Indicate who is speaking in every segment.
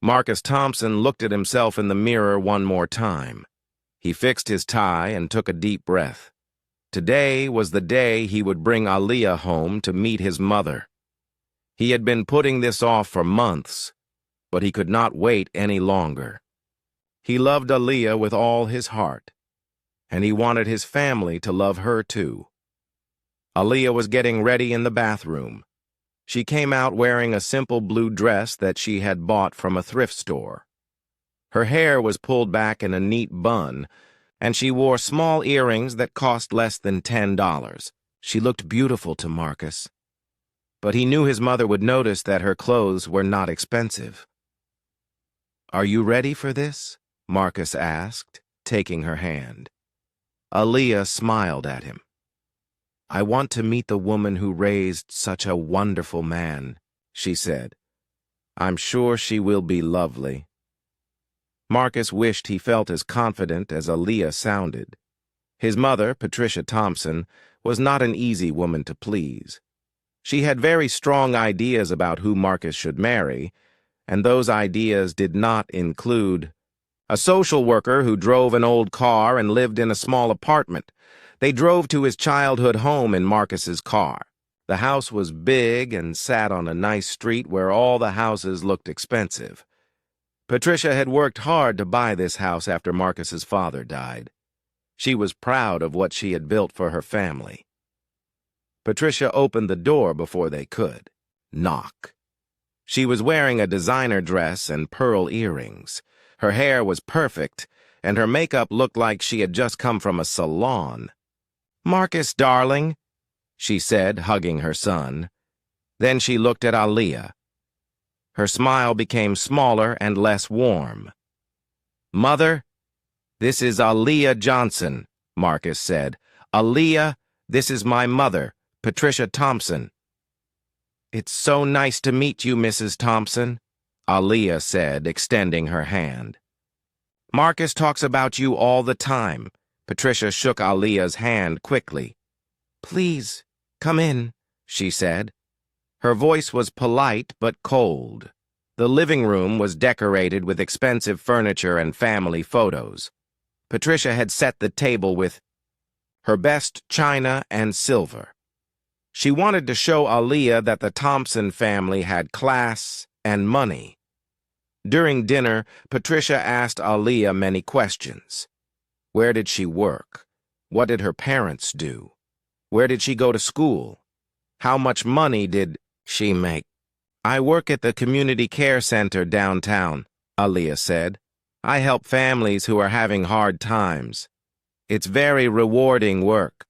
Speaker 1: Marcus Thompson looked at himself in the mirror one more time. He fixed his tie and took a deep breath. Today was the day he would bring Aaliyah home to meet his mother. He had been putting this off for months, but he could not wait any longer. He loved Aaliyah with all his heart, and he wanted his family to love her too. Aaliyah was getting ready in the bathroom. She came out wearing a simple blue dress that she had bought from a thrift store. Her hair was pulled back in a neat bun, and she wore small earrings that cost less than $10. She looked beautiful to Marcus, but he knew his mother would notice that her clothes were not expensive. "Are you ready for this?" Marcus asked, taking her hand. Aaliyah smiled at him. "I want to meet the woman who raised such a wonderful man," she said. "I'm sure she will be lovely." Marcus wished he felt as confident as Aaliyah sounded. His mother, Patricia Thompson, was not an easy woman to please. She had very strong ideas about who Marcus should marry, and those ideas did not include a social worker who drove an old car and lived in a small apartment. They drove to his childhood home in Marcus's car. The house was big and sat on a nice street where all the houses looked expensive. Patricia had worked hard to buy this house after Marcus's father died. She was proud of what she had built for her family. Patricia opened the door before they could. Knock. She was wearing a designer dress and pearl earrings. Her hair was perfect, and her makeup looked like she had just come from a salon. "Marcus, darling," she said, hugging her son. Then she looked at Aaliyah. Her smile became smaller and less warm. "Mother, this is Aaliyah Johnson," Marcus said. "Aaliyah, this is my mother, Patricia Thompson." "It's so nice to meet you, Mrs. Thompson," Aaliyah said, extending her hand. "Marcus talks about you all the time." Patricia shook Aaliyah's hand quickly. "Please, come in," she said. Her voice was polite but cold. The living room was decorated with expensive furniture and family photos. Patricia had set the table with her best china and silver. She wanted to show Aaliyah that the Thompson family had class and money. During dinner, Patricia asked Aaliyah many questions. Where did she work? What did her parents do? Where did she go to school? How much money did she make? "I work at the community care center downtown," Aaliyah said. "I help families who are having hard times. It's very rewarding work."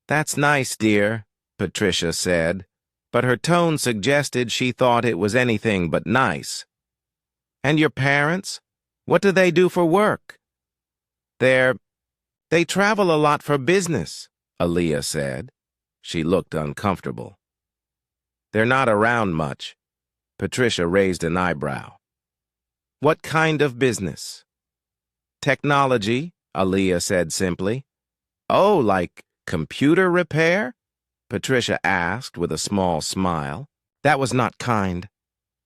Speaker 1: "That's nice, dear," Patricia said, but her tone suggested she thought it was anything but nice. "And your parents? What do they do for work?" They travel a lot for business," Aaliyah said. She looked uncomfortable. "They're not around much." Patricia raised an eyebrow. "What kind of business?" "Technology," Aaliyah said simply. "Oh, like computer repair?" Patricia asked with a small smile. "That was not kind."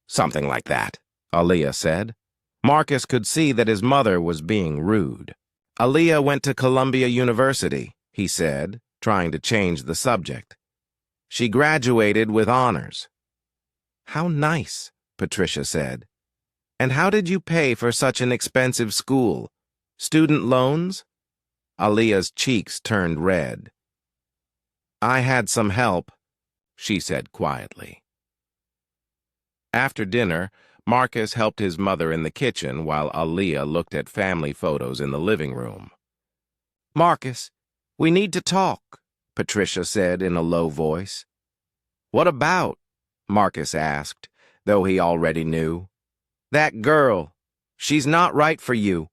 Speaker 1: "Something like that," Aaliyah said. Marcus could see that his mother was being rude. "Aaliyah went to Columbia University," he said, trying to change the subject. "She graduated with honors." "How nice," Patricia said. "And how did you pay for such an expensive school? Student loans?" Aaliyah's cheeks turned red. "I had some help," she said quietly. After dinner, Marcus helped his mother in the kitchen while Aaliyah looked at family photos in the living room. "Marcus, we need to talk," Patricia said in a low voice. "What about?" Marcus asked, though he already knew. "That girl. She's not right for you.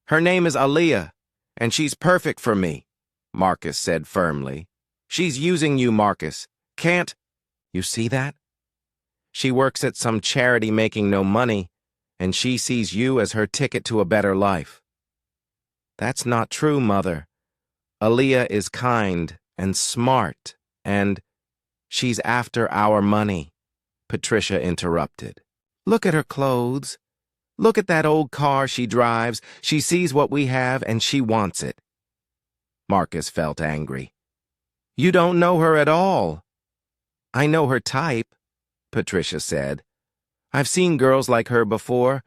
Speaker 1: Her name is Aaliyah, and she's perfect for me," Marcus said firmly. "She's using you, Marcus. Can't you see that? She works at some charity making no money, and she sees you as her ticket to a better life." "That's not true, Mother. Aaliyah is kind and smart, and she's after our money," Patricia interrupted. Look at her clothes. Look at that old car she drives. She sees what we have and she wants it. Marcus felt angry. You don't know her at all. I know her type, Patricia said. I've seen girls like her before.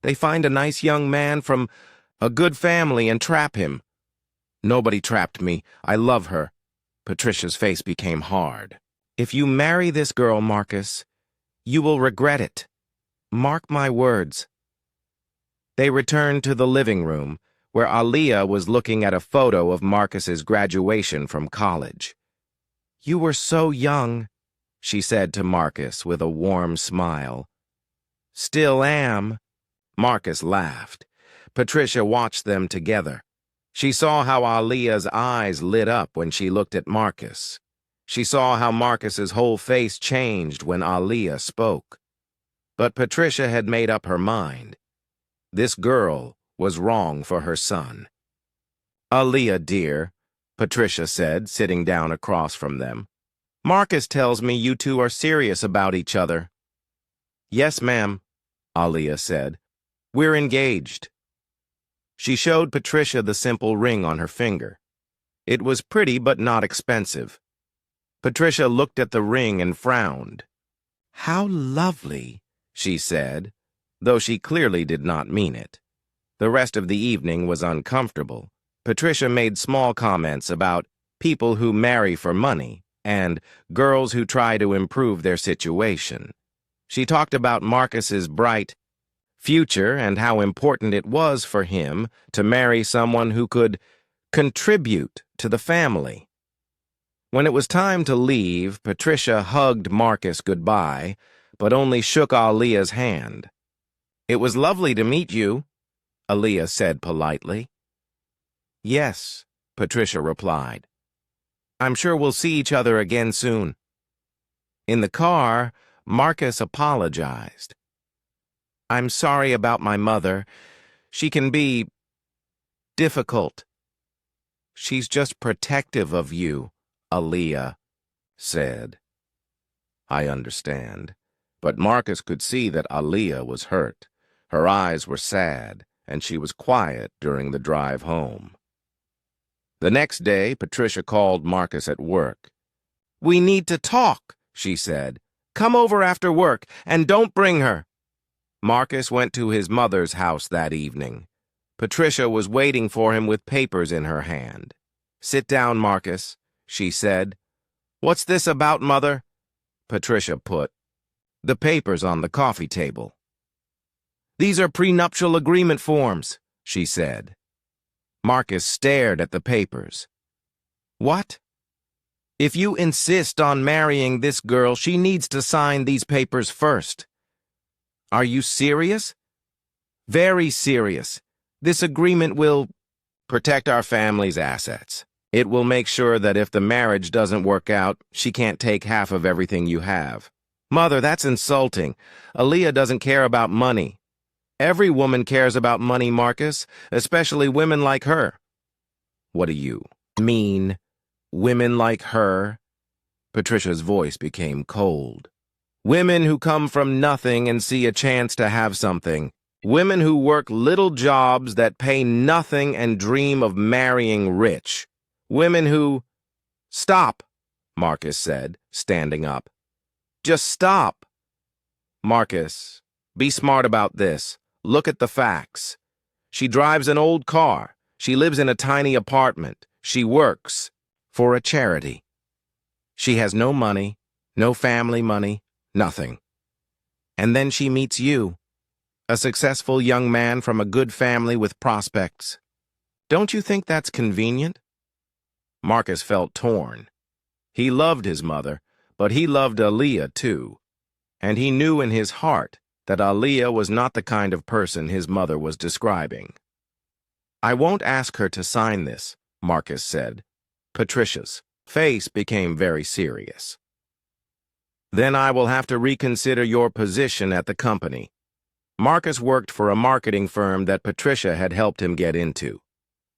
Speaker 1: They find a nice young man from a good family and trap him. Nobody trapped me. I love her. Patricia's face became hard. If you marry this girl, Marcus, you will regret it. Mark my words. They returned to the living room, where Aaliyah was looking at a photo of Marcus's graduation from college. You were so young, she said to Marcus with a warm smile. Still am. Marcus laughed. Patricia watched them together. She saw how Aaliyah's eyes lit up when she looked at Marcus. She saw how Marcus's whole face changed when Aaliyah spoke. But Patricia had made up her mind. This girl was wrong for her son. Aaliyah, dear, Patricia said, sitting down across from them. Marcus tells me you two are serious about each other. Yes, ma'am, Aaliyah said. We're engaged. She showed Patricia the simple ring on her finger. It was pretty but not expensive. Patricia looked at the ring and frowned. How lovely, she said, though she clearly did not mean it. The rest of the evening was uncomfortable. Patricia made small comments about people who marry for money and girls who try to improve their situation. She talked about Marcus's bright future and how important it was for him to marry someone who could contribute to the family. When it was time to leave, Patricia hugged Marcus goodbye, but only shook Aaliyah's hand. It was lovely to meet you, Aaliyah said politely. Yes, Patricia replied. I'm sure we'll see each other again soon. In the car, Marcus apologized. I'm sorry about my mother. She can be difficult. She's just protective of you, Aaliyah said. I understand. But Marcus could see that Aaliyah was hurt. Her eyes were sad, and she was quiet during the drive home. The next day, Patricia called Marcus at work. We need to talk, she said. Come over after work, and don't bring her. Marcus went to his mother's house that evening. Patricia was waiting for him with papers in her hand. Sit down, Marcus, she said. What's this about, Mother? Patricia put the papers on the coffee table. These are prenuptial agreement forms, she said. Marcus stared at the papers. What? If you insist on marrying this girl, she needs to sign these papers first. Are you serious? Very serious. This agreement will protect our family's assets. It will make sure that if the marriage doesn't work out, she can't take half of everything you have. Mother, that's insulting. Aaliyah doesn't care about money. Every woman cares about money, Marcus, especially women like her. What do you mean, women like her? Patricia's voice became cold. Women who come from nothing and see a chance to have something. Women who work little jobs that pay nothing and dream of marrying rich. Women who... Stop, Marcus said, standing up. Just stop. Marcus, be smart about this. Look at the facts. She drives an old car. She lives in a tiny apartment. She works for a charity. She has no money, no family money, nothing. And then she meets you, a successful young man from a good family with prospects. Don't you think that's convenient? Marcus felt torn. He loved his mother, but he loved Aaliyah too. And he knew in his heart that Aaliyah was not the kind of person his mother was describing. I won't ask her to sign this, Marcus said. Patricia's face became very serious. Then I will have to reconsider your position at the company. Marcus worked for a marketing firm that Patricia had helped him get into.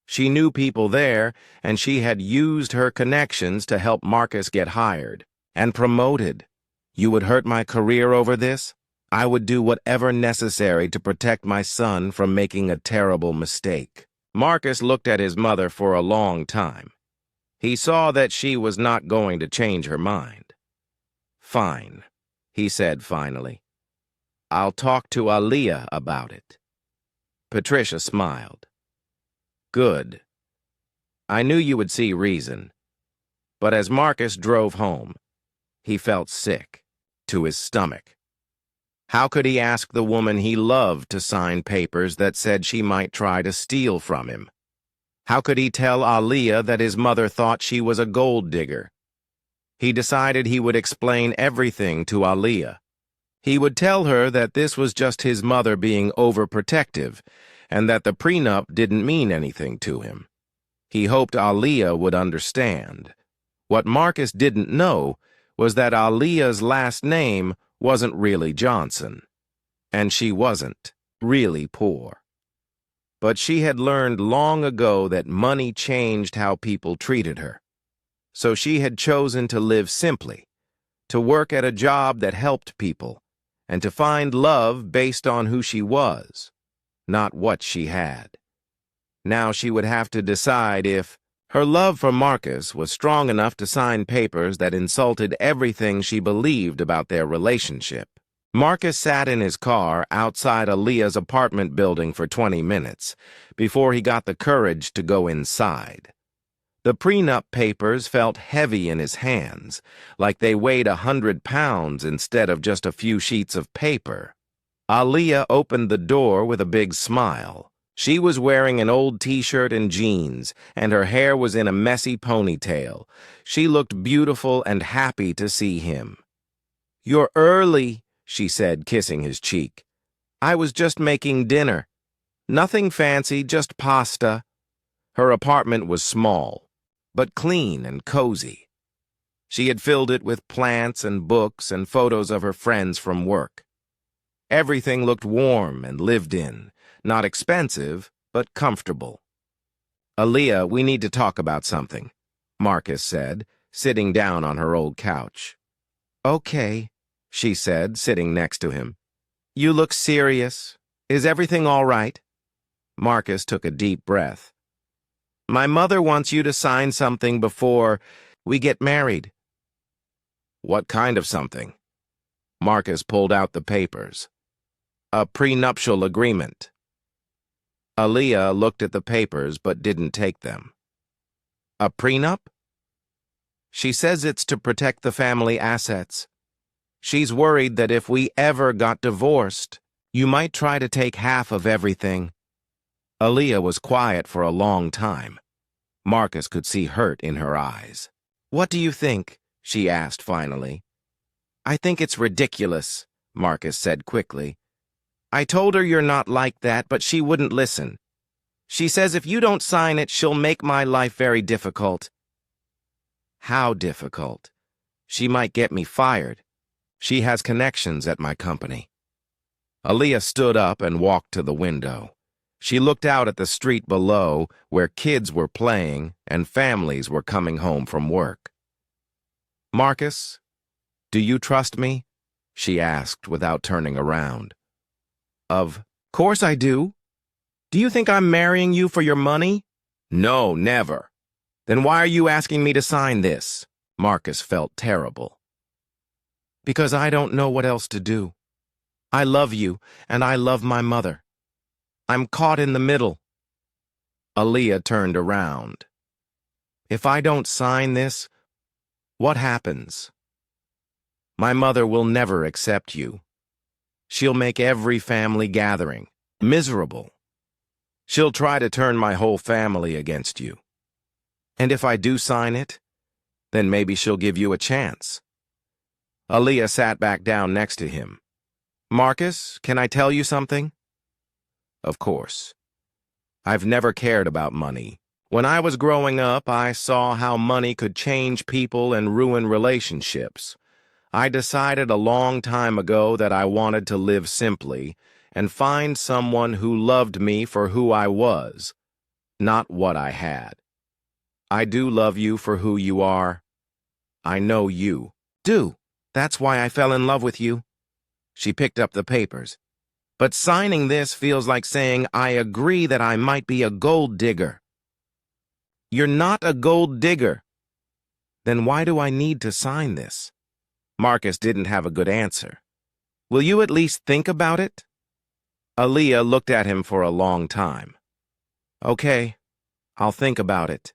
Speaker 1: She knew people there, and she had used her connections to help Marcus get hired and promoted. You would hurt my career over this? I would do whatever necessary to protect my son from making a terrible mistake. Marcus looked at his mother for a long time. He saw that she was not going to change her mind. Fine, he said finally. I'll talk to Aaliyah about it. Patricia smiled. Good. I knew you would see reason. But as Marcus drove home, he felt sick to his stomach. How could he ask the woman he loved to sign papers that said she might try to steal from him? How could he tell Aaliyah that his mother thought she was a gold digger? He decided he would explain everything to Aaliyah. He would tell her that this was just his mother being overprotective and that the prenup didn't mean anything to him. He hoped Aaliyah would understand. What Marcus didn't know was that Aaliyah's last name wasn't really Johnson, and she wasn't really poor. But she had learned long ago that money changed how people treated her. So she had chosen to live simply, to work at a job that helped people, and to find love based on who she was, not what she had. Now she would have to decide if her love for Marcus was strong enough to sign papers that insulted everything she believed about their relationship. Marcus sat in his car outside Aaliyah's apartment building for 20 minutes before he got the courage to go inside. The prenup papers felt heavy in his hands, like they weighed 100 pounds instead of just a few sheets of paper. Aaliyah opened the door with a big smile. She was wearing an old t-shirt and jeans, and her hair was in a messy ponytail. She looked beautiful and happy to see him. "You're early," she said, kissing his cheek. "I was just making dinner. Nothing fancy, just pasta." Her apartment was small, but clean and cozy. She had filled it with plants and books and photos of her friends from work. Everything looked warm and lived in, not expensive, but comfortable. "Aaliyah, we need to talk about something," Marcus said, sitting down on her old couch. "Okay," she said, sitting next to him. "You look serious. Is everything all right?" Marcus took a deep breath. "My mother wants you to sign something before we get married." "What kind of something?" Marcus pulled out the papers. "A prenuptial agreement." Aaliyah looked at the papers but didn't take them. "A prenup?" "She says it's to protect the family assets. She's worried that if we ever got divorced, you might try to take half of everything." Aaliyah was quiet for a long time. Marcus could see hurt in her eyes. "What do you think?" she asked finally. "I think it's ridiculous," Marcus said quickly. "I told her you're not like that, but she wouldn't listen. She says if you don't sign it, she'll make my life very difficult." "How difficult?" "She might get me fired. She has connections at my company." Aaliyah stood up and walked to the window. She looked out at the street below, where kids were playing and families were coming home from work. "Marcus, do you trust me?" she asked without turning around. "Of course I do. Do you think I'm marrying you for your money?" "No, never." "Then why are you asking me to sign this?" Marcus felt terrible. "Because I don't know what else to do. I love you, and I love my mother. I'm caught in the middle." Aaliyah turned around. "If I don't sign this, what happens? My mother will never accept you. She'll make every family gathering miserable. She'll try to turn my whole family against you. And if I do sign it, then maybe she'll give you a chance." Aaliyah sat back down next to him. "Marcus, can I tell you something?" "Of course. I've never cared about money. When I was growing up, I saw how money could change people and ruin relationships. I decided a long time ago that I wanted to live simply and find someone who loved me for who I was, not what I had. I do love you for who you are. I know you do. That's why I fell in love with you." She picked up the papers. But signing this feels like saying I agree that I might be a gold digger. You're not a gold digger. Then why do I need to sign this? Marcus didn't have a good answer. Will you at least think about it? Aaliyah looked at him for a long time. Okay, I'll think about it.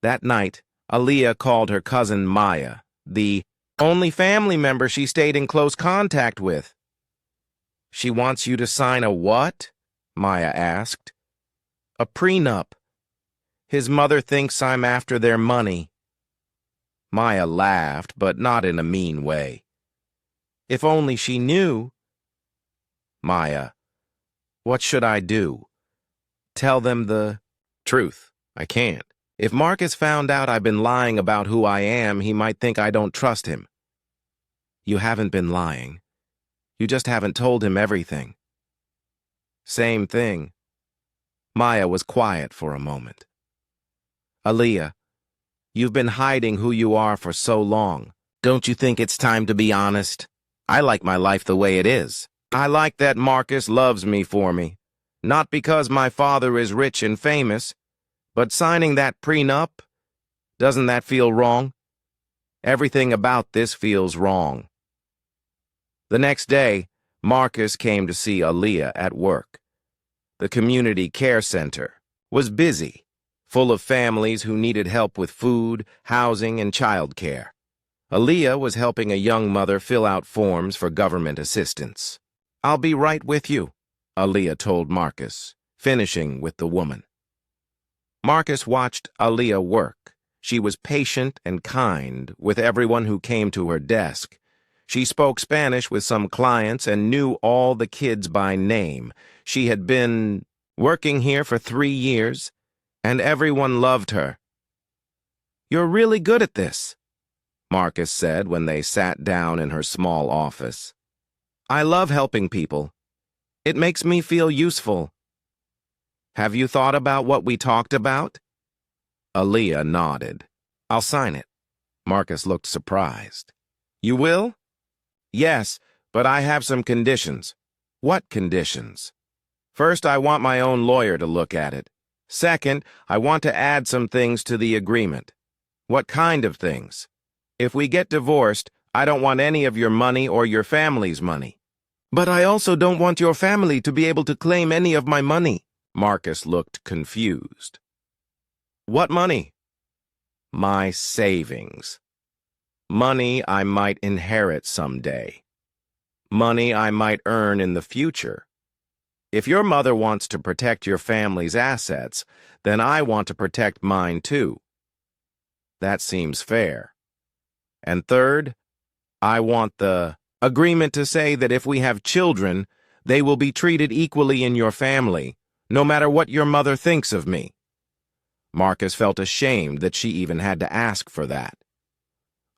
Speaker 1: That night, Aaliyah called her cousin Maya, the only family member she stayed in close contact with. She wants you to sign a what? Maya asked. A prenup. His mother thinks I'm after their money. Maya laughed, but not in a mean way. If only she knew. Maya, what should I do? Tell them the truth. I can't. If Marcus found out I've been lying about who I am, he might think I don't trust him. You haven't been lying. You just haven't told him everything. Same thing. Maya was quiet for a moment. Aaliyah, you've been hiding who you are for so long. Don't you think it's time to be honest? I like my life the way it is. I like that Marcus loves me for me. Not because my father is rich and famous, but signing that prenup, doesn't that feel wrong? Everything about this feels wrong. The next day, Marcus came to see Aaliyah at work. The community care center was busy, full of families who needed help with food, housing, and childcare. Aaliyah was helping a young mother fill out forms for government assistance. I'll be right with you, Aaliyah told Marcus, finishing with the woman. Marcus watched Aaliyah work. She was patient and kind with everyone who came to her desk. She spoke Spanish with some clients and knew all the kids by name. She had been working here for 3 years, and everyone loved her. You're really good at this, Marcus said when they sat down in her small office. I love helping people. It makes me feel useful. Have you thought about what we talked about? Aaliyah nodded. I'll sign it. Marcus looked surprised. You will? Yes, but I have some conditions. What conditions? First, I want my own lawyer to look at it. Second, I want to add some things to the agreement. What kind of things? If we get divorced, I don't want any of your money or your family's money. But I also don't want your family to be able to claim any of my money. Marcus looked confused. What money? My savings. Money I might inherit someday. Money I might earn in the future. If your mother wants to protect your family's assets, then I want to protect mine too. That seems fair. And third, I want the agreement to say that if we have children, they will be treated equally in your family, no matter what your mother thinks of me. Marcus felt ashamed that she even had to ask for that.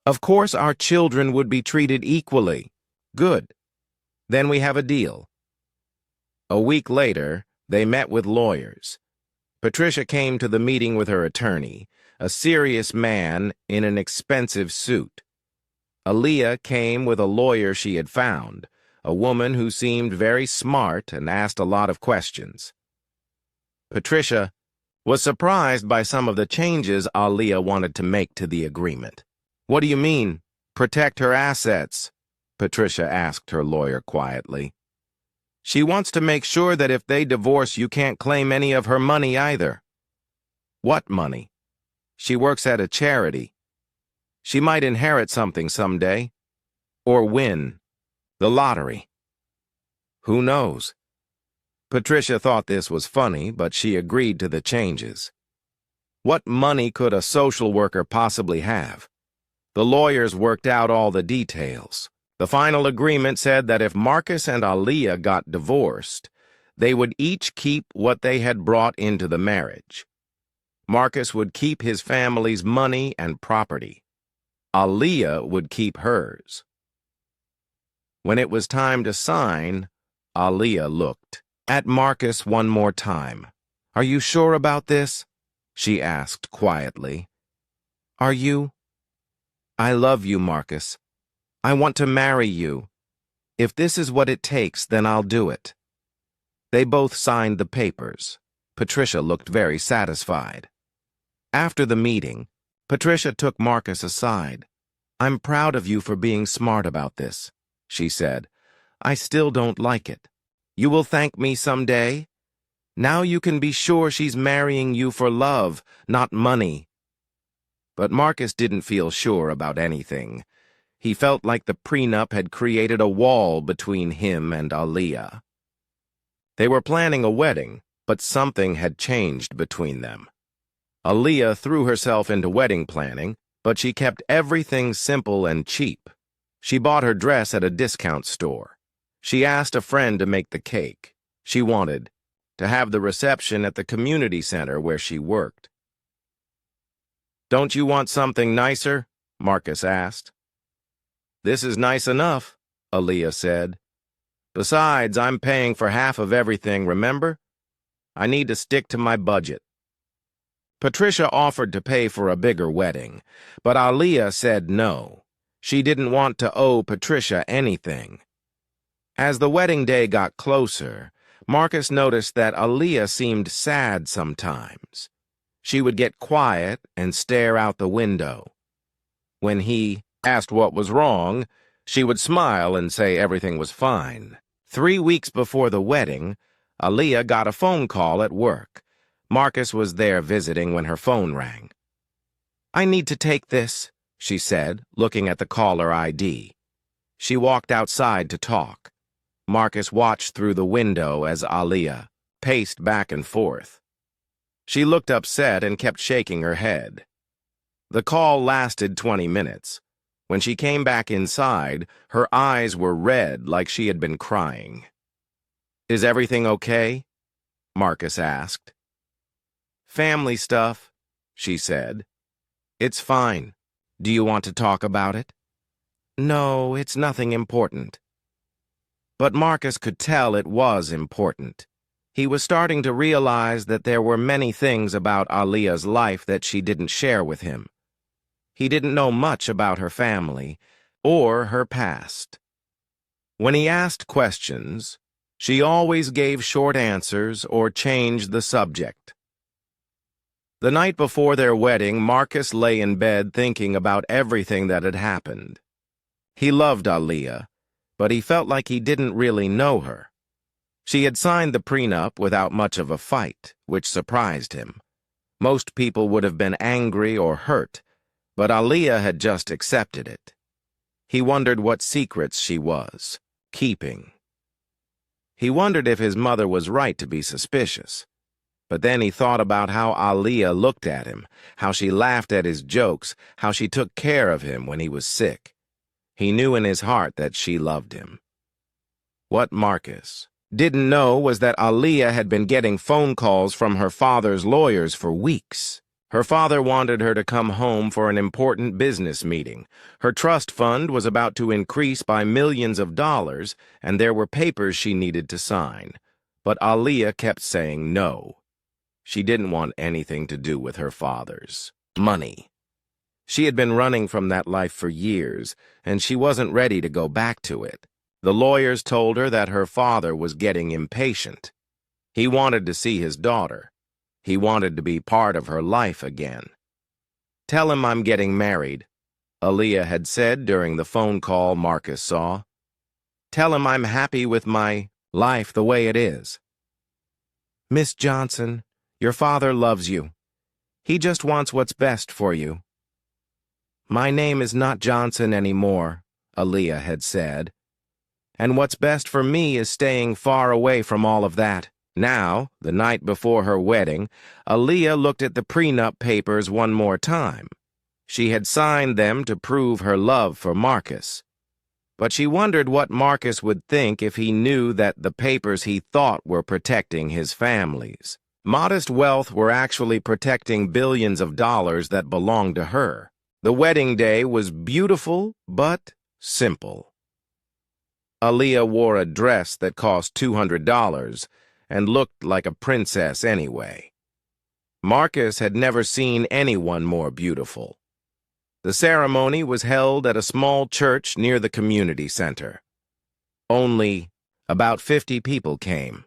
Speaker 1: Of course our children would be treated equally. Good. Then we have a deal. A week later, they met with lawyers. Patricia came to the meeting with her attorney, a serious man in an expensive suit. Aaliyah came with a lawyer she had found, a woman who seemed very smart and asked a lot of questions. Patricia was surprised by some of the changes Aaliyah wanted to make to the agreement. What do you mean, protect her assets? Patricia asked her lawyer quietly. She wants to make sure that if they divorce, you can't claim any of her money either. What money? She works at a charity. She might inherit something someday. Or win the lottery. Who knows? Patricia thought this was funny, but she agreed to the changes. What money could a social worker possibly have? The lawyers worked out all the details. The final agreement said that if Marcus and Aaliyah got divorced, they would each keep what they had brought into the marriage. Marcus would keep his family's money and property. Aaliyah would keep hers. When it was time to sign, Aaliyah looked at Marcus one more time. Are you sure about this? She asked quietly. Are you? I love you, Marcus. I want to marry you. If this is what it takes, then I'll do it." They both signed the papers. Patricia looked very satisfied. After the meeting, Patricia took Marcus aside. "I'm proud of you for being smart about this," she said. "I still don't like it. You will thank me someday? Now you can be sure she's marrying you for love, not money." But Marcus didn't feel sure about anything. He felt like the prenup had created a wall between him and Aaliyah. They were planning a wedding, but something had changed between them. Aaliyah threw herself into wedding planning, but she kept everything simple and cheap. She bought her dress at a discount store. She asked a friend to make the cake. She wanted to have the reception at the community center where she worked. "Don't you want something nicer?" Marcus asked. "This is nice enough," Aaliyah said. "Besides, I'm paying for half of everything, remember? I need to stick to my budget." Patricia offered to pay for a bigger wedding, but Aaliyah said no. She didn't want to owe Patricia anything. As the wedding day got closer, Marcus noticed that Aaliyah seemed sad sometimes. She would get quiet and stare out the window. When he asked what was wrong, she would smile and say everything was fine. 3 weeks before the wedding, Aaliyah got a phone call at work. Marcus was there visiting when her phone rang. "I need to take this," she said, looking at the caller ID. She walked outside to talk. Marcus watched through the window as Aaliyah paced back and forth. She looked upset and kept shaking her head. The call lasted 20 minutes. When she came back inside, her eyes were red like she had been crying. "Is everything okay?" Marcus asked. "Family stuff," she said. "It's fine. Do you want to talk about it?" "No, it's nothing important." But Marcus could tell it was important. He was starting to realize that there were many things about Aaliyah's life that she didn't share with him. He didn't know much about her family or her past. When he asked questions, she always gave short answers or changed the subject. The night before their wedding, Marcus lay in bed thinking about everything that had happened. He loved Aaliyah, but he felt like he didn't really know her. She had signed the prenup without much of a fight, which surprised him. Most people would have been angry or hurt, but Aaliyah had just accepted it. He wondered what secrets she was keeping. He wondered if his mother was right to be suspicious. But then he thought about how Aaliyah looked at him, how she laughed at his jokes, how she took care of him when he was sick. He knew in his heart that she loved him. What Marcus didn't know was that Aaliyah had been getting phone calls from her father's lawyers for weeks. Her father wanted her to come home for an important business meeting. Her trust fund was about to increase by millions of dollars, and there were papers she needed to sign. But Aaliyah kept saying no. She didn't want anything to do with her father's money. She had been running from that life for years, and she wasn't ready to go back to it. The lawyers told her that her father was getting impatient. He wanted to see his daughter. He wanted to be part of her life again. "Tell him I'm getting married," Aaliyah had said during the phone call Marcus saw. "Tell him I'm happy with my life the way it is." "Miss Johnson, your father loves you. He just wants what's best for you." "My name is not Johnson anymore," Aaliyah had said. "And what's best for me is staying far away from all of that." Now, the night before her wedding, Aaliyah looked at the prenup papers one more time. She had signed them to prove her love for Marcus. But she wondered what Marcus would think if he knew that the papers he thought were protecting his family's modest wealth were actually protecting billions of dollars that belonged to her. The wedding day was beautiful but simple. Aaliyah wore a dress that cost $200 and looked like a princess anyway. Marcus had never seen anyone more beautiful. The ceremony was held at a small church near the community center. Only about 50 people came.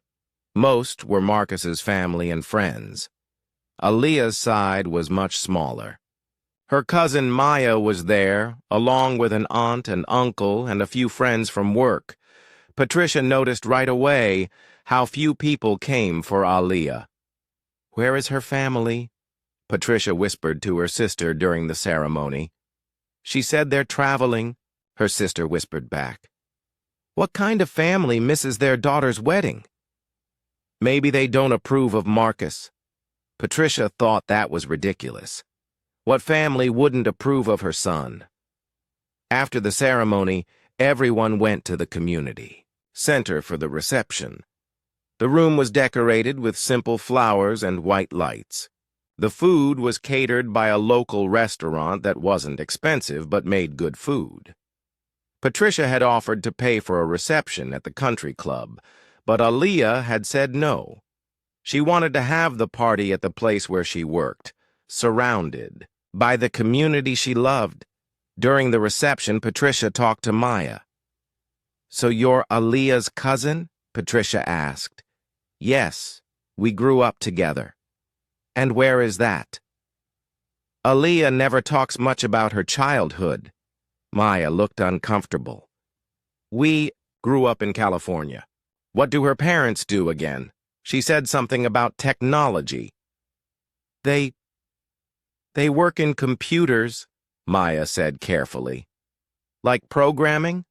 Speaker 1: Most were Marcus's family and friends. Aaliyah's side was much smaller. Her cousin Maya was there, along with an aunt and uncle and a few friends from work. Patricia noticed right away how few people came for Aaliyah. "Where is her family?" Patricia whispered to her sister during the ceremony. "She said they're traveling," her sister whispered back. "What kind of family misses their daughter's wedding?" "Maybe they don't approve of Marcus." Patricia thought that was ridiculous. What family wouldn't approve of her son? After the ceremony, everyone went to the community center for the reception. The room was decorated with simple flowers and white lights. The food was catered by a local restaurant that wasn't expensive but made good food. Patricia had offered to pay for a reception at the country club, but Aaliyah had said no. She wanted to have the party at the place where she worked, surrounded by the community she loved. During the reception, Patricia talked to Maya. "So you're Aaliyah's cousin?" Patricia asked. "Yes, we grew up together." "And where is that?" "Aaliyah never talks much about her childhood." Maya looked uncomfortable. "We grew up in California." "What do her parents do again?" She said something about technology. They work in computers," Maya said carefully. "Like programming?"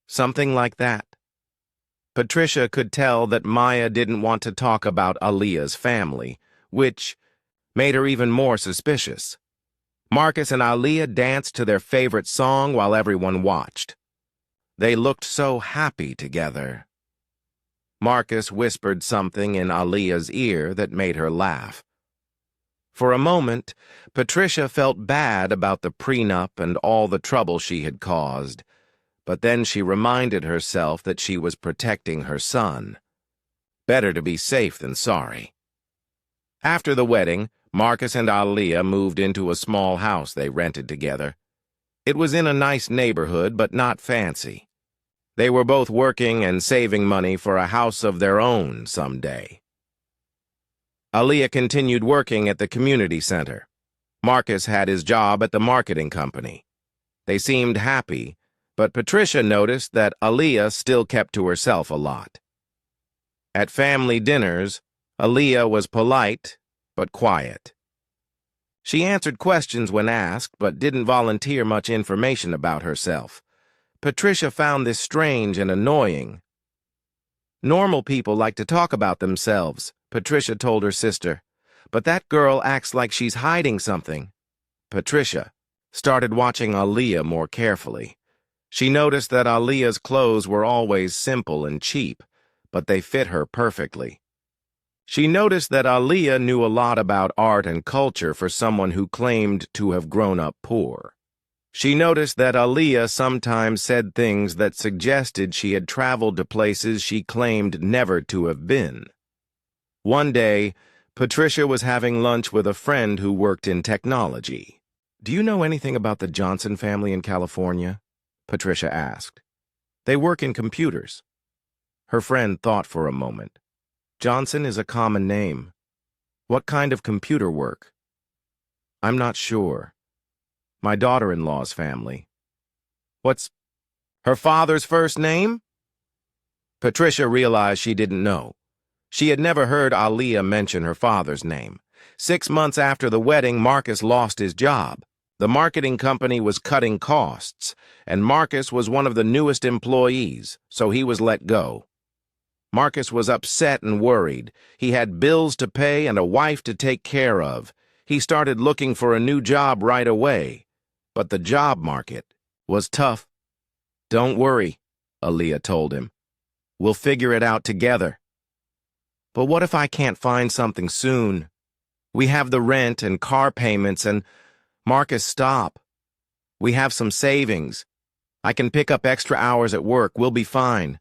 Speaker 1: "Something like that." Patricia could tell that Maya didn't want to talk about Aaliyah's family, which made her even more suspicious. Marcus and Aaliyah danced to their favorite song while everyone watched. They looked so happy together. Marcus whispered something in Aaliyah's ear that made her laugh. For a moment, Patricia felt bad about the prenup and all the trouble she had caused, but then she reminded herself that she was protecting her son. Better to be safe than sorry. After the wedding, Marcus and Aaliyah moved into a small house they rented together. It was in a nice neighborhood, but not fancy. They were both working and saving money for a house of their own someday. Aaliyah continued working at the community center. Marcus had his job at the marketing company. They seemed happy, but Patricia noticed that Aaliyah still kept to herself a lot. At family dinners, Aaliyah was polite, but quiet. She answered questions when asked, but didn't volunteer much information about herself. Patricia found this strange and annoying. "Normal people like to talk about themselves," Patricia told her sister, "but that girl acts like she's hiding something." Patricia started watching Aaliyah more carefully. She noticed that Aaliyah's clothes were always simple and cheap, but they fit her perfectly. She noticed that Aaliyah knew a lot about art and culture for someone who claimed to have grown up poor. She noticed that Aaliyah sometimes said things that suggested she had traveled to places she claimed never to have been. One day, Patricia was having lunch with a friend who worked in technology. "Do you know anything about the Johnson family in California?" Patricia asked. "They work in computers." Her friend thought for a moment. "Johnson is a common name. What kind of computer work?" "I'm not sure. My daughter-in-law's family." "What's her father's first name?" Patricia realized she didn't know. She had never heard Aaliyah mention her father's name. 6 months after the wedding, Marcus lost his job. The marketing company was cutting costs, and Marcus was one of the newest employees, so he was let go. Marcus was upset and worried. He had bills to pay and a wife to take care of. He started looking for a new job right away. But the job market was tough. "Don't worry," Aaliyah told him. "We'll figure it out together." "But what if I can't find something soon? We have the rent and car payments and—" "Marcus, stop. We have some savings. I can pick up extra hours at work. We'll be fine."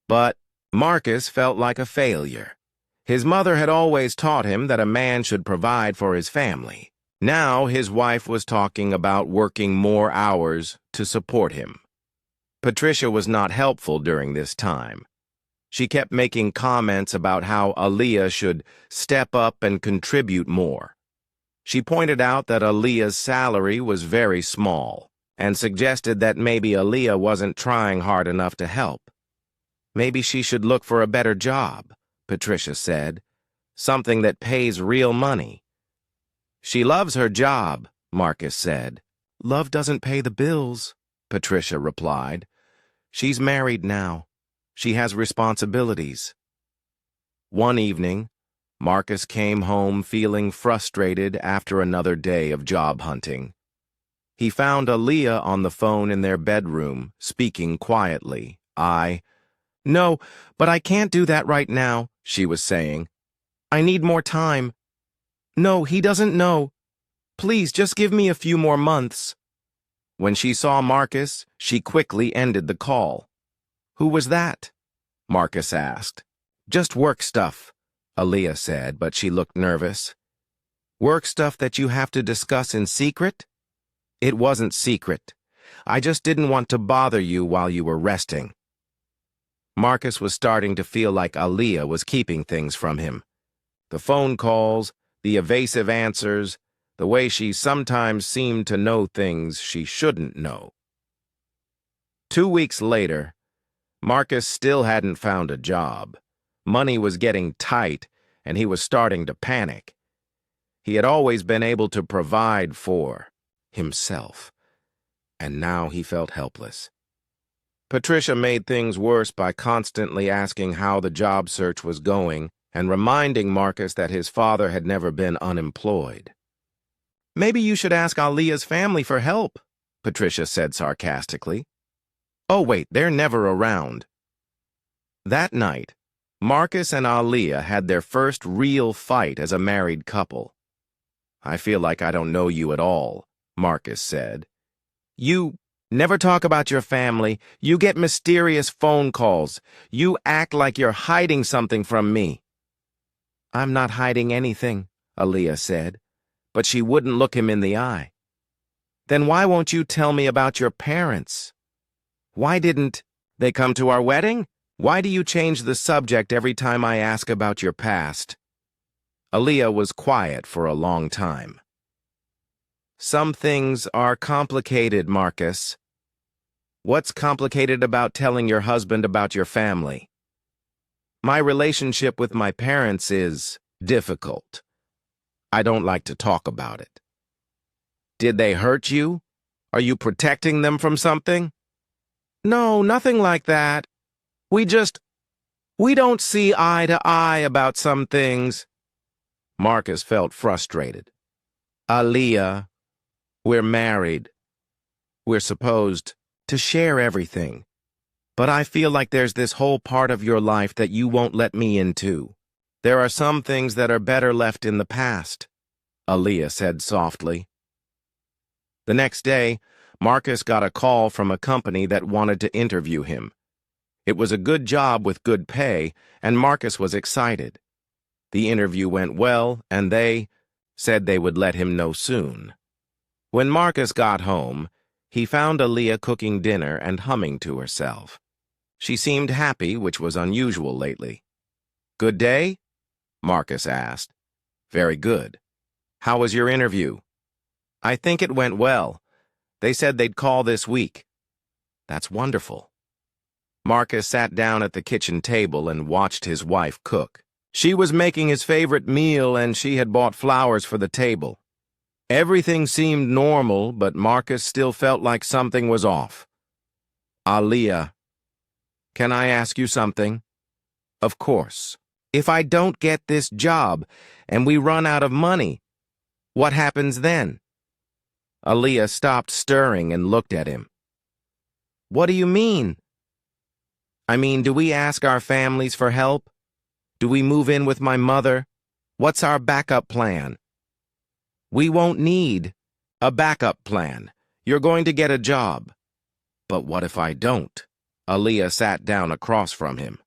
Speaker 1: But Marcus felt like a failure. His mother had always taught him that a man should provide for his family. Now his wife was talking about working more hours to support him. Patricia was not helpful during this time. She kept making comments about how Aaliyah should step up and contribute more. She pointed out that Aaliyah's salary was very small and suggested that maybe Aaliyah wasn't trying hard enough to help. Maybe she should look for a better job, Patricia said, something that pays real money. She loves her job, Marcus said. Love doesn't pay the bills, Patricia replied. She's married now. She has responsibilities. One evening, Marcus came home feeling frustrated after another day of job hunting. He found Aaliyah on the phone in their bedroom, speaking quietly. No, but I can't do that right now, she was saying. I need more time. No, he doesn't know. Please, just give me a few more months. When she saw Marcus, she quickly ended the call. Who was that? Marcus asked. Just work stuff, Aaliyah said, but she looked nervous. Work stuff that you have to discuss in secret? It wasn't secret. I just didn't want to bother you while you were resting. Marcus was starting to feel like Aaliyah was keeping things from him. The phone calls, the evasive answers, the way she sometimes seemed to know things she shouldn't know. 2 weeks later, Marcus still hadn't found a job. Money was getting tight, and he was starting to panic. He had always been able to provide for himself, and now he felt helpless. Patricia made things worse by constantly asking how the job search was going and reminding Marcus that his father had never been unemployed. Maybe you should ask Aaliyah's family for help, Patricia said sarcastically. Oh, wait, they're never around. That night, Marcus and Aaliyah had their first real fight as a married couple. I feel like I don't know you at all, Marcus said. You never talk about your family. You get mysterious phone calls. You act like you're hiding something from me. I'm not hiding anything, Aaliyah said, but she wouldn't look him in the eye. Then why won't you tell me about your parents? Why didn't they come to our wedding? Why do you change the subject every time I ask about your past? Aaliyah was quiet for a long time. Some things are complicated, Marcus. What's complicated about telling your husband about your family? My relationship with my parents is difficult. I don't like to talk about it. Did they hurt you? Are you protecting them from something? No, nothing like that. We don't see eye to eye about some things. Marcus felt frustrated. Aaliyah, we're married. We're supposed to share everything. But I feel like there's this whole part of your life that you won't let me into. There are some things that are better left in the past, Aaliyah said softly. The next day, Marcus got a call from a company that wanted to interview him. It was a good job with good pay, and Marcus was excited. The interview went well, and they said they would let him know soon. When Marcus got home, he found Aaliyah cooking dinner and humming to herself. She seemed happy, which was unusual lately. Good day? Marcus asked. Very good. How was your interview? I think it went well. They said they'd call this week. That's wonderful. Marcus sat down at the kitchen table and watched his wife cook. She was making his favorite meal, and she had bought flowers for the table. Everything seemed normal, but Marcus still felt like something was off. Aaliyah, can I ask you something? Of course. If I don't get this job and we run out of money, what happens then? Aaliyah stopped stirring and looked at him. What do you mean? I mean, do we ask our families for help? Do we move in with my mother? What's our backup plan? We won't need a backup plan. You're going to get a job. But what if I don't? Aaliyah sat down across from him.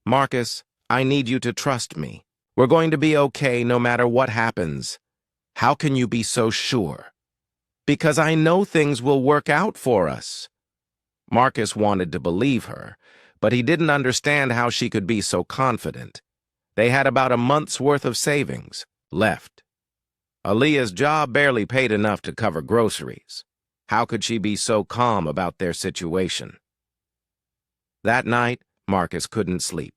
Speaker 1: Marcus, I need you to trust me. We're going to be okay no matter what happens. How can you be so sure? Because I know things will work out for us. Marcus wanted to believe her, but he didn't understand how she could be so confident. They had about a month's worth of savings left. Aaliyah's job barely paid enough to cover groceries. How could she be so calm about their situation? That night, Marcus couldn't sleep.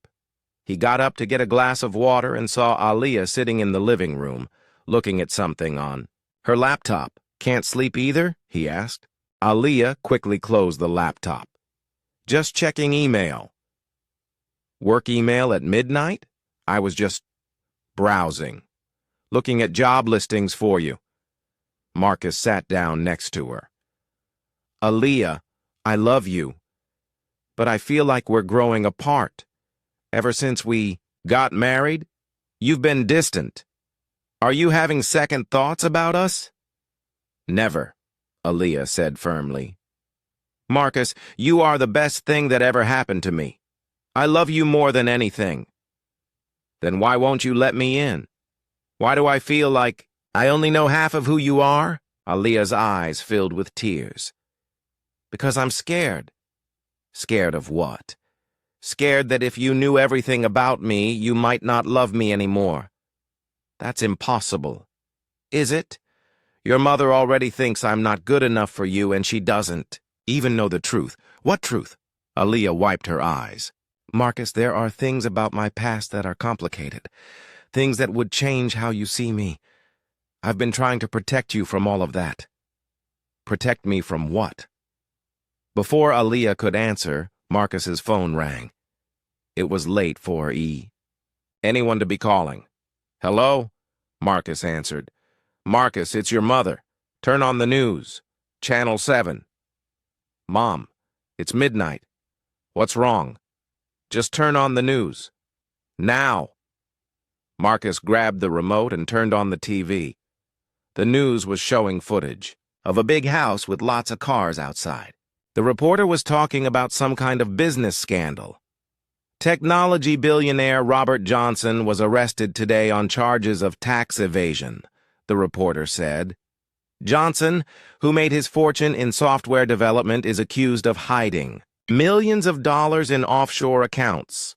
Speaker 1: He got up to get a glass of water and saw Aaliyah sitting in the living room, looking at something on her laptop. "Can't sleep either?" he asked. Aaliyah quickly closed the laptop. "Just checking email." "Work email at midnight?" "I was just browsing. Looking at job listings for you." Marcus sat down next to her. "Aaliyah, I love you, but I feel like we're growing apart. Ever since we got married, you've been distant. Are you having second thoughts about us?" "Never," Aaliyah said firmly. "Marcus, you are the best thing that ever happened to me. I love you more than anything." "Then why won't you let me in? Why do I feel like I only know half of who you are?" Aaliyah's eyes filled with tears. "Because I'm scared." "Scared of what?" "Scared that if you knew everything about me, you might not love me anymore." "That's impossible." "Is it? Your mother already thinks I'm not good enough for you, and she doesn't even know the truth." "What truth?" Aaliyah wiped her eyes. "Marcus, there are things about my past that are complicated. Things that would change how you see me. I've been trying to protect you from all of that." "Protect me from what?" Before Aaliyah could answer, Marcus's phone rang. It was late for anyone to be calling. "Hello?" Marcus answered. "Marcus, it's your mother. Turn on the news. Channel 7. "Mom, it's midnight. What's wrong?" "Just turn on the news. Now." Marcus grabbed the remote and turned on the TV. The news was showing footage of a big house with lots of cars outside. The reporter was talking about some kind of business scandal. Technology billionaire Robert Johnson was arrested today on charges of tax evasion, the reporter said. Johnson, who made his fortune in software development, is accused of hiding millions of dollars in offshore accounts.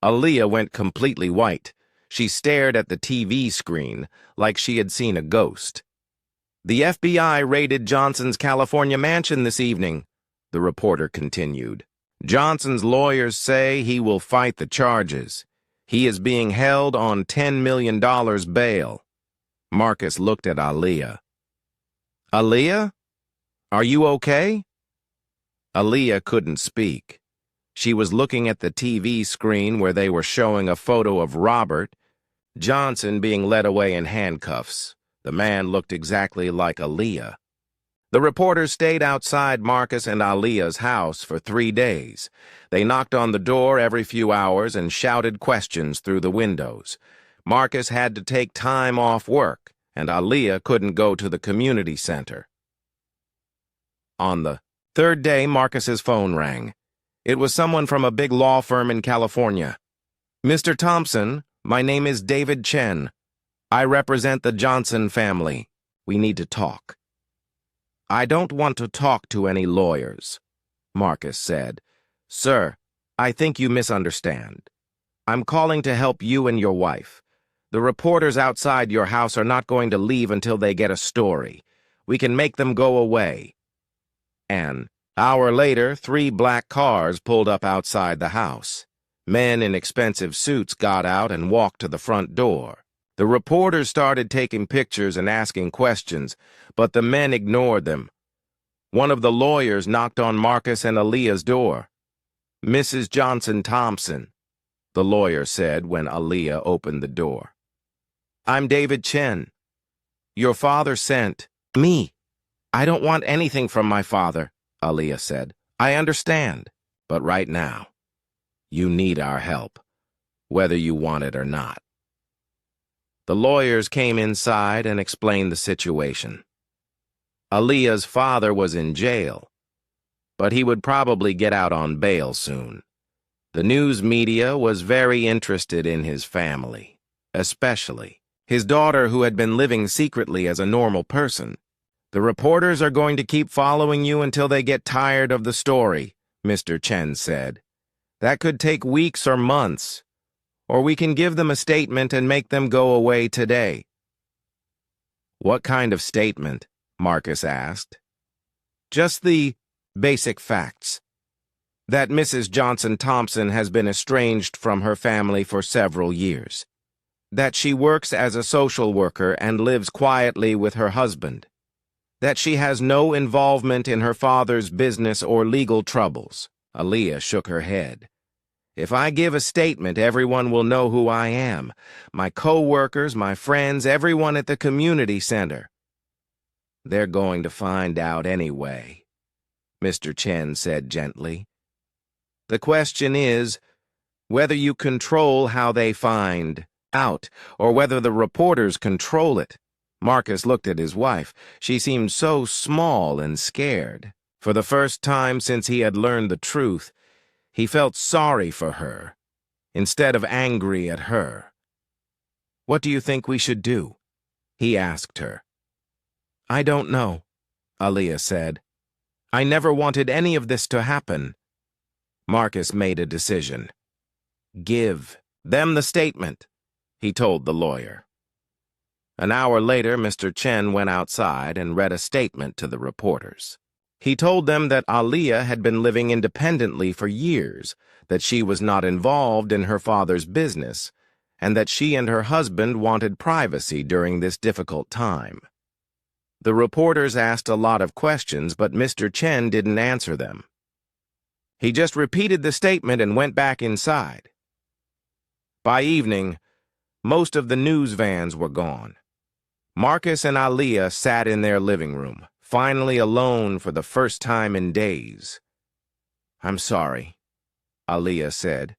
Speaker 1: Aaliyah went completely white. She stared at the TV screen like she had seen a ghost. "The FBI raided Johnson's California mansion this evening," the reporter continued. "Johnson's lawyers say he will fight the charges. He is being held on $10 million bail." Marcus looked at Aaliyah. "Aaliyah? Are you okay?" Aaliyah couldn't speak. She was looking at the TV screen where they were showing a photo of Robert Johnson being led away in handcuffs. The man looked exactly like Aaliyah. The reporters stayed outside Marcus and Aaliyah's house for 3 days. They knocked on the door every few hours and shouted questions through the windows. Marcus had to take time off work, and Aaliyah couldn't go to the community center. On the third day, Marcus's phone rang. It was someone from a big law firm in California. "Mr. Thompson, my name is David Chen. I represent the Johnson family. We need to talk." "I don't want to talk to any lawyers," Marcus said. "Sir, I think you misunderstand. I'm calling to help you and your wife. The reporters outside your house are not going to leave until they get a story. We can make them go away." An hour later, 3 black cars pulled up outside the house. Men in expensive suits got out and walked to the front door. The reporters started taking pictures and asking questions, but the men ignored them. One of the lawyers knocked on Marcus and Aaliyah's door. "Mrs. Johnson Thompson," the lawyer said when Aaliyah opened the door. "I'm David Chen. Your father sent me." "I don't want anything from my father," Aaliyah said. "I understand, but right now, you need our help, whether you want it or not." The lawyers came inside and explained the situation. Aaliyah's father was in jail, but he would probably get out on bail soon. The news media was very interested in his family, especially his daughter, who had been living secretly as a normal person. The reporters are going to keep following you until they get tired of the story, Mr. Chen said. That could take weeks or months. Or we can give them a statement and make them go away today. What kind of statement? Marcus asked. Just the basic facts. That Mrs. Johnson-Thompson has been estranged from her family for several years. That she works as a social worker and lives quietly with her husband. That she has no involvement in her father's business or legal troubles. Aaliyah shook her head. If I give a statement, everyone will know who I am. My co-workers, my friends, everyone at the community center. They're going to find out anyway, Mr. Chen said gently. The question is whether you control how they find out, or whether the reporters control it. Marcus looked at his wife. She seemed so small and scared. For the first time since he had learned the truth, he felt sorry for her, instead of angry at her. What do you think we should do? He asked her. I don't know, Aaliyah said. I never wanted any of this to happen. Marcus made a decision. Give them the statement, he told the lawyer. An hour later, Mr. Chen went outside and read a statement to the reporters. He told them that Aaliyah had been living independently for years, that she was not involved in her father's business, and that she and her husband wanted privacy during this difficult time. The reporters asked a lot of questions, but Mr. Chen didn't answer them. He just repeated the statement and went back inside. By evening, most of the news vans were gone. Marcus and Aaliyah sat in their living room, finally alone for the first time in days. I'm sorry, Aaliyah said.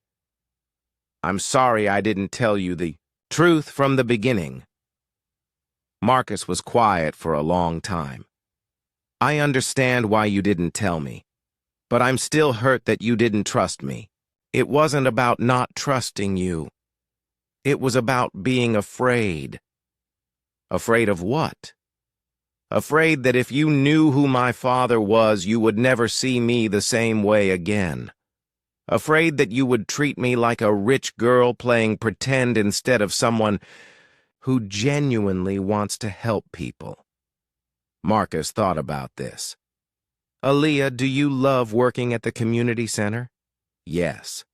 Speaker 1: I'm sorry I didn't tell you the truth from the beginning. Marcus was quiet for a long time. I understand why you didn't tell me, but I'm still hurt that you didn't trust me. It wasn't about not trusting you. It was about being afraid. Afraid of what? Afraid that if you knew who my father was, you would never see me the same way again. Afraid that you would treat me like a rich girl playing pretend instead of someone who genuinely wants to help people. Marcus thought about this. Aaliyah, do you love working at the community center? Yes,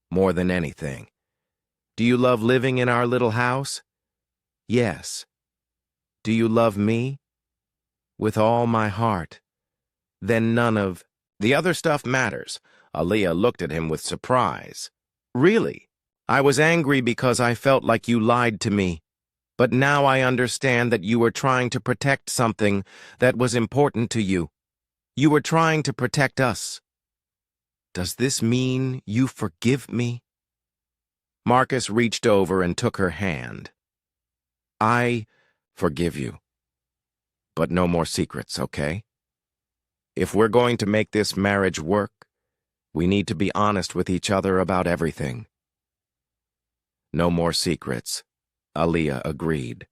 Speaker 1: more than anything. Do you love living in our little house? Yes. Do you love me? With all my heart. Then none of the other stuff matters. Aaliyah looked at him with surprise. Really? I was angry because I felt like you lied to me. But now I understand that you were trying to protect something that was important to you. You were trying to protect us. Does this mean you forgive me? Marcus reached over and took her hand. I forgive you. But no more secrets, okay? If we're going to make this marriage work, we need to be honest with each other about everything. No more secrets, Aaliyah agreed.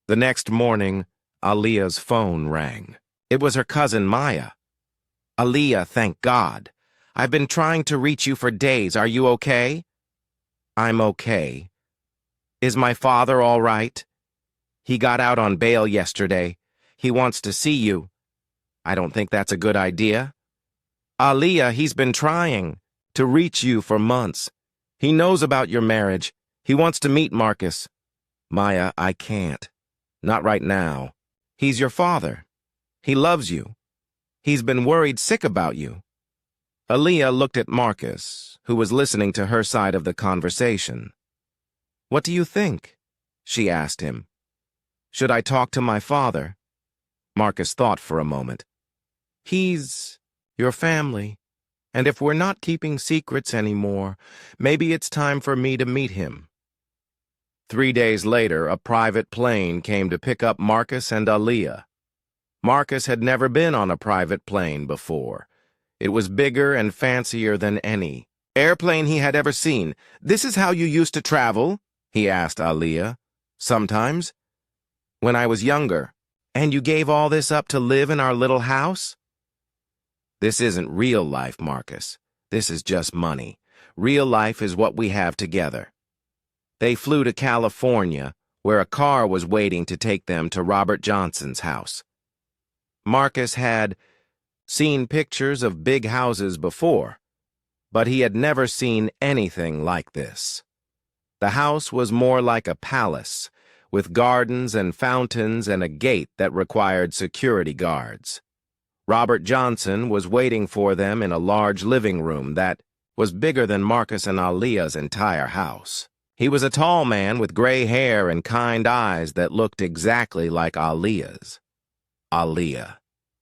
Speaker 1: The next morning, Aaliyah's phone rang. It was her cousin Maya. Aaliyah, thank God. I've been trying to reach you for days. Are you okay? I'm okay. Is my father all right? He got out on bail yesterday. He wants to see you. I don't think that's a good idea. Aaliyah, he's been trying to reach you for months. He knows about your marriage. He wants to meet Marcus. Maya, I can't. Not right now. He's your father. He loves you. He's been worried sick about you. Aaliyah looked at Marcus, who was listening to her side of the conversation. What do you think? She asked him. Should I talk to my father? Marcus thought for a moment. He's your family, and if we're not keeping secrets anymore, maybe it's time for me to meet him. 3 days later, a private plane came to pick up Marcus and Aaliyah. Marcus had never been on a private plane before. It was bigger and fancier than any airplane he had ever seen. This is how you used to travel? He asked Aaliyah. Sometimes. When I was younger, And you gave all this up to live in our little house? This isn't real life, Marcus. This is just money. Real life is what we have together. They flew to California, where a car was waiting to take them to Robert Johnson's house. Marcus had seen pictures of big houses before, but he had never seen anything like this. The house was more like a palace, with gardens and fountains and a gate that required security guards. Robert Johnson was waiting for them in a large living room that was bigger than Marcus and Aaliyah's entire house. He was a tall man with gray hair and kind eyes that looked exactly like Aaliyah's. "Aaliyah,"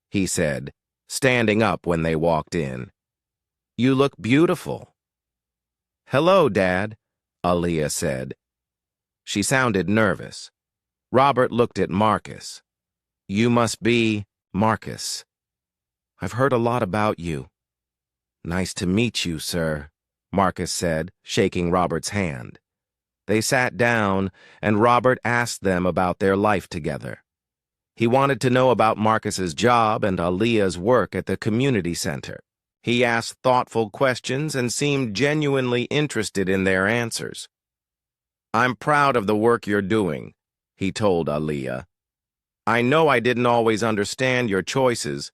Speaker 1: he said, standing up when they walked in. "You look beautiful." "Hello, Dad," Aaliyah said. She sounded nervous. Robert looked at Marcus. "You must be Marcus. I've heard a lot about you." "Nice to meet you, sir," Marcus said, shaking Robert's hand. They sat down, and Robert asked them about their life together. He wanted to know about Marcus's job and Aaliyah's work at the community center. He asked thoughtful questions and seemed genuinely interested in their answers. "I'm proud of the work you're doing," he told Aaliyah. "I know I didn't always understand your choices,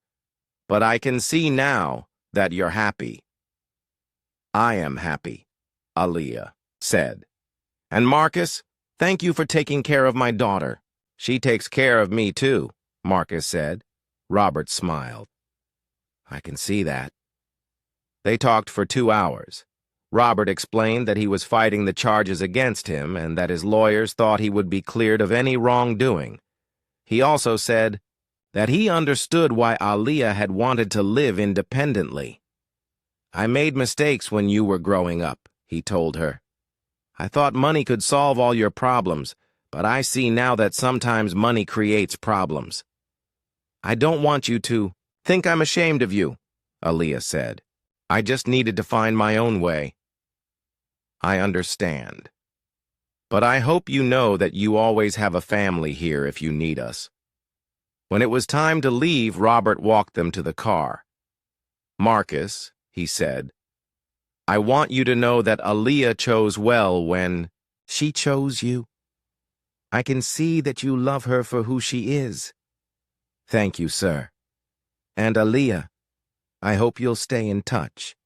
Speaker 1: but I can see now that you're happy." "I am happy," Aaliyah said. "And Marcus, thank you for taking care of my daughter." "She takes care of me too," Marcus said. Robert smiled. "I can see that." They talked for 2 hours. Robert explained that he was fighting the charges against him and that his lawyers thought he would be cleared of any wrongdoing. He also said that he understood why Aaliyah had wanted to live independently. "I made mistakes when you were growing up," he told her. "I thought money could solve all your problems, but I see now that sometimes money creates problems." "I don't want you to think I'm ashamed of you," Aaliyah said. "I just needed to find my own way." "I understand. But I hope you know that you always have a family here if you need us." When it was time to leave, Robert walked them to the car. "Marcus," he said, "I want you to know that Aaliyah chose well when she chose you. I can see that you love her for who she is." "Thank you, sir. And Aaliyah, I hope you'll stay in touch.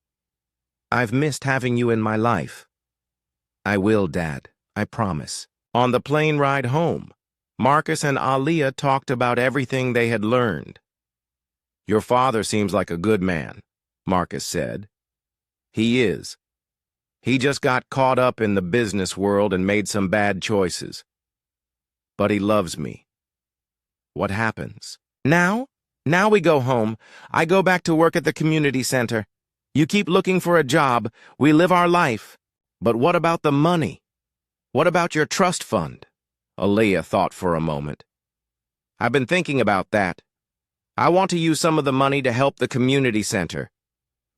Speaker 1: I've missed having you in my life." "I will, Dad, I promise." On the plane ride home, Marcus and Aaliyah talked about everything they had learned. "Your father seems like a good man," Marcus said. "He is. He just got caught up in the business world and made some bad choices. But he loves me." "What happens?" Now we go home. I go back to work at the community center. You keep looking for a job. We live our life. But what about the money? What about your trust fund?" Aaliyah thought for a moment. "I've been thinking about that. I want to use some of the money to help the community center.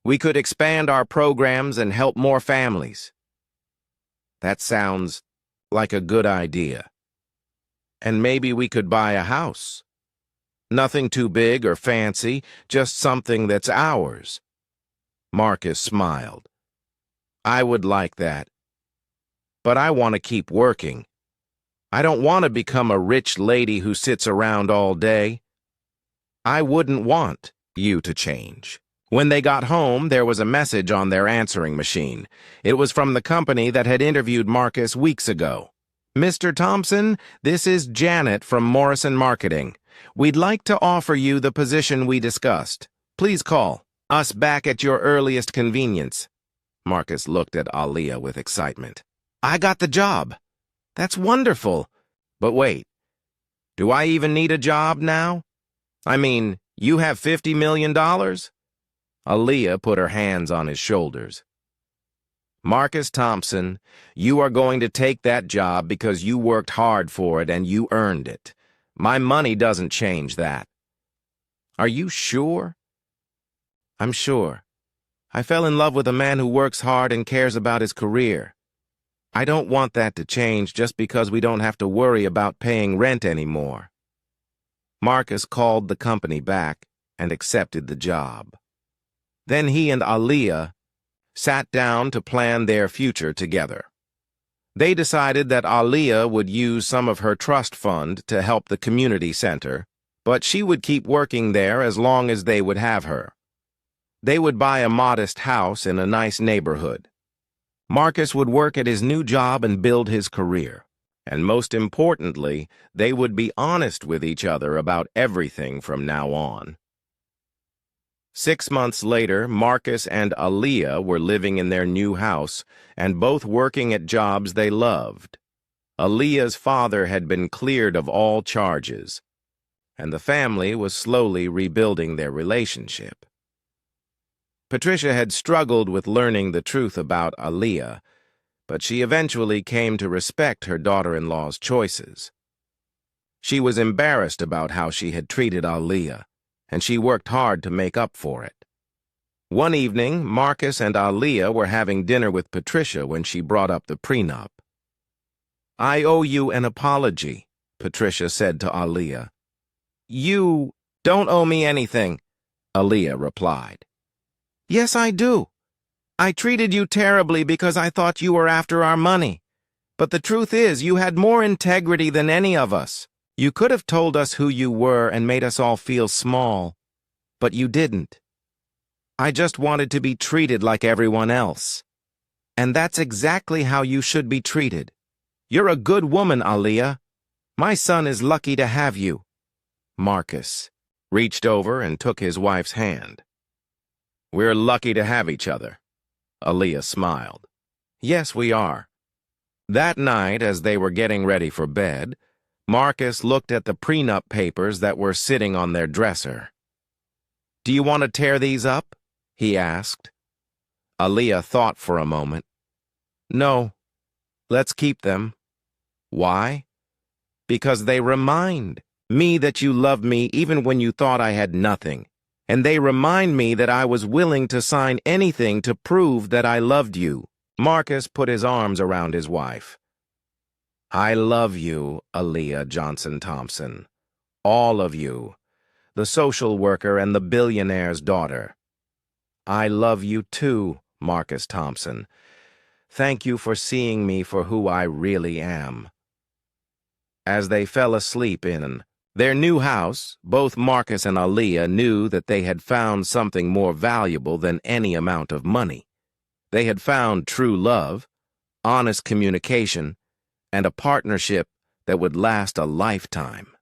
Speaker 1: We could expand our programs and help more families." "That sounds like a good idea. And maybe we could buy a house. Nothing too big or fancy, just something that's ours." Marcus smiled. "I would like that. But I want to keep working. I don't want to become a rich lady who sits around all day. I wouldn't want you to change." When they got home, there was a message on their answering machine. It was from the company that had interviewed Marcus weeks ago. "Mr. Thompson, this is Janet from Morrison Marketing. We'd like to offer you the position we discussed. Please call us back at your earliest convenience." Marcus looked at Aaliyah with excitement. "I got the job. That's wonderful. But wait, do I even need a job now? I mean, you have $50 million? Aaliyah put her hands on his shoulders. "Marcus Thompson, you are going to take that job because you worked hard for it and you earned it. My money doesn't change that." "Are you sure?" "I'm sure. I fell in love with a man who works hard and cares about his career. I don't want that to change just because we don't have to worry about paying rent anymore." Marcus called the company back and accepted the job. Then he and Aaliyah sat down to plan their future together. They decided that Aaliyah would use some of her trust fund to help the community center, but she would keep working there as long as they would have her. They would buy a modest house in a nice neighborhood. Marcus would work at his new job and build his career. And most importantly, they would be honest with each other about everything from now on. 6 months later, Marcus and Aaliyah were living in their new house and both working at jobs they loved. Aaliyah's father had been cleared of all charges, and the family was slowly rebuilding their relationship. Patricia had struggled with learning the truth about Aaliyah, but she eventually came to respect her daughter-in-law's choices. She was embarrassed about how she had treated Aaliyah, and she worked hard to make up for it. One evening, Marcus and Aaliyah were having dinner with Patricia when she brought up the prenup. "I owe you an apology," Patricia said to Aaliyah. "You don't owe me anything," Aaliyah replied. "Yes, I do. I treated you terribly because I thought you were after our money. But the truth is, you had more integrity than any of us. You could have told us who you were and made us all feel small, but you didn't. I just wanted to be treated like everyone else. And that's exactly how you should be treated. You're a good woman, Aaliyah. My son is lucky to have you." Marcus reached over and took his wife's hand. "We're lucky to have each other." Aaliyah smiled. "Yes, we are." That night, as they were getting ready for bed, Marcus looked at the prenup papers that were sitting on their dresser. "Do you want to tear these up?" he asked. Aaliyah thought for a moment. "No, let's keep them." "Why?" "Because they remind me that you loved me even when you thought I had nothing. And they remind me that I was willing to sign anything to prove that I loved you." Marcus put his arms around his wife. "I love you, Aaliyah Johnson-Thompson. All of you. The social worker and the billionaire's daughter. I love you too, Marcus Thompson. Thank you for seeing me for who I really am." As they fell asleep in their new house, both Marcus and Aaliyah knew that they had found something more valuable than any amount of money. They had found true love, honest communication, and a partnership that would last a lifetime.